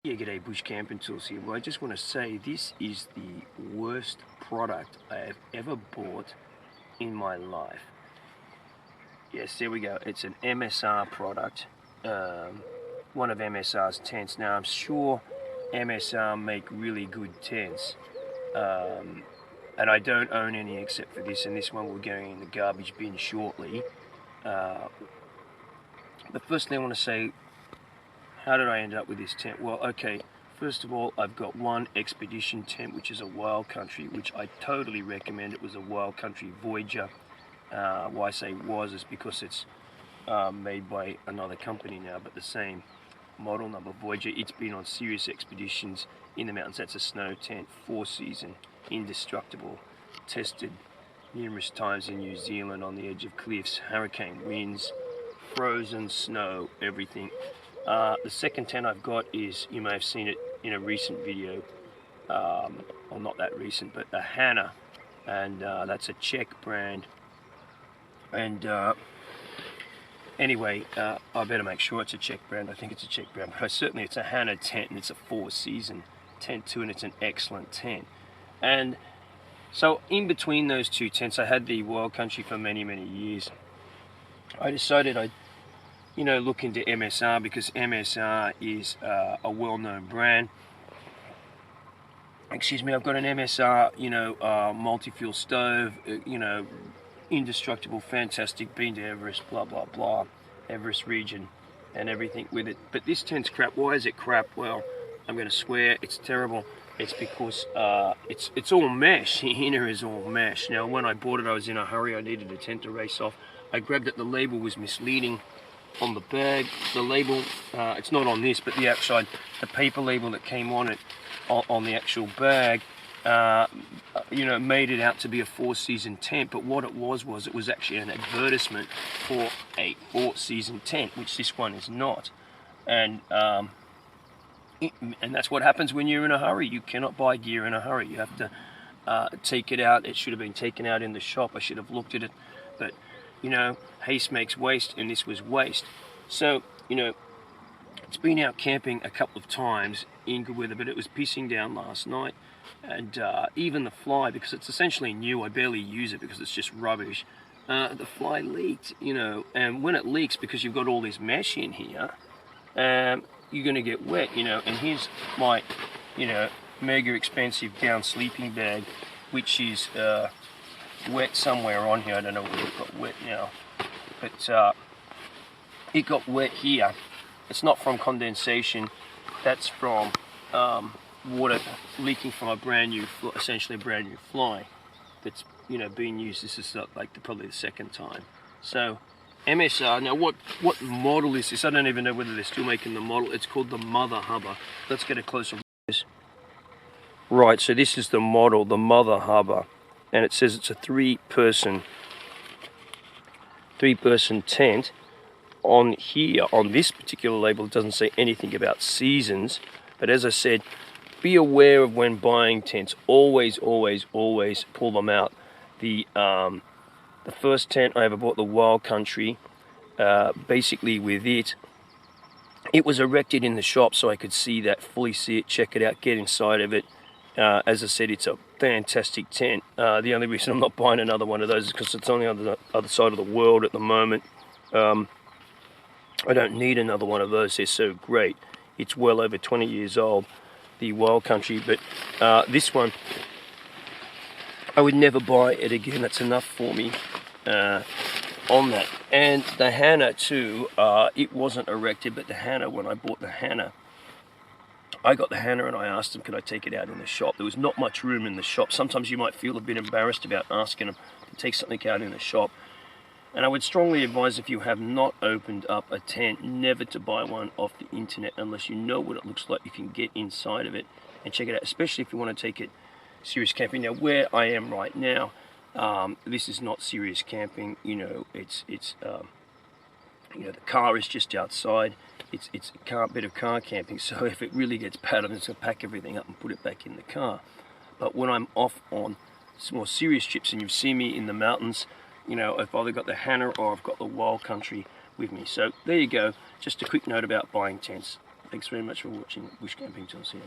Yeah, g'day, Bush Camping Tools here. Well, I just want to say this is the worst product I have ever bought in my life. Yes, there we go. It's an MSR product, one of MSR's tents. Now, I'm sure MSR make really good tents, and I don't own any except for this, and this one will be going in the garbage bin shortly. But firstly, I want to say, how did I end up with this tent? Well, okay, first of all, I've got one expedition tent, which is a Wild Country, which I totally recommend. It was a Wild Country Voyager. Why I say was is because it's made by another company now, but the same model number, Voyager. It's been on serious expeditions in the mountains. That's a snow tent, 4-season, indestructible, tested numerous times in New Zealand on the edge of cliffs, hurricane winds, frozen snow, everything. The second tent I've got is, you may have seen it in a recent video, well, not that recent, but a Hanna, and that's a Czech brand. And anyway, I better make sure it's a Czech brand. I think it's a Czech brand, but certainly it's a Hanna tent, and it's a 4-season tent too, and it's an excellent tent. And so in between those two tents, I had the Wild Country for many years. I decided I'd look into MSR, because MSR is a well-known brand. Excuse me, I've got an MSR, multi-fuel stove, indestructible, fantastic, been to Everest, blah, blah, blah, Everest region and everything with it. But this tent's crap. Why is it crap? Well, I'm going to swear it's terrible. It's because it's all mesh. The inner is all mesh. Now, when I bought it, I was in a hurry. I needed a tent to race off. I grabbed it. The label was misleading on the bag. The label, it's not on this, but the outside, the paper label that came on it, on the actual bag, made it out to be a 4-season tent. But what it was it was actually an advertisement for a 4-season tent, which this one is not. And that's what happens when you're in a hurry. You cannot buy gear in a hurry. You have to take it out. It should have been taken out in the shop. I should have looked at it, but haste makes waste, and this was waste. So, it's been out camping a couple of times in good weather, but it was pissing down last night, and even the fly, because it's essentially new, I barely use it because it's just rubbish, the fly leaked, and when it leaks, because you've got all this mesh in here, you're going to get wet, and here's my, mega expensive down sleeping bag, which is wet somewhere on here. I don't know where it got wet now, but it got wet here. It's not from condensation, that's from water leaking from a brand new, essentially a brand new fly that's being used. This is probably the second time. So MSR, now what model is this? I don't even know whether they're still making the model. It's called the Mutha Hubba. Let's get a closer look at this. Right, so this is the model, the Mutha Hubba, and it says it's a three-person tent. On here, on this particular label, it doesn't say anything about seasons, but as I said, be aware of when buying tents. Always pull them out. The first tent I ever bought, the Wild Country, basically with it was erected in the shop so I could see that, fully see it, check it out, get inside of it. As I said, it's a fantastic tent. The only reason I'm not buying another one of those is because it's on the other side of the world at the moment. I don't need another one of those. They're so great. It's well over 20 years old, the Wild Country, but this one, I would never buy it again. That's enough for me on that. And the Hanna too, it wasn't erected, but the Hanna, when I bought the Hanna, I got the Hanna and I asked them, could I take it out in the shop? There was not much room in the shop. Sometimes you might feel a bit embarrassed about asking them to take something out in the shop. And I would strongly advise, if you have not opened up a tent, never to buy one off the internet unless you know what it looks like. You can get inside of it and check it out, especially if you want to take it serious camping. Now, where I am right now, this is not serious camping. It's the car is just outside. It's a bit of car camping, so if it really gets bad, I'm just going to pack everything up and put it back in the car. But when I'm off on some more serious trips, and you've seen me in the mountains, I've either got the Hanna or I've got the Wild Country with me. So there you go, just a quick note about buying tents. Thanks very much for watching Bush Camping Tours here.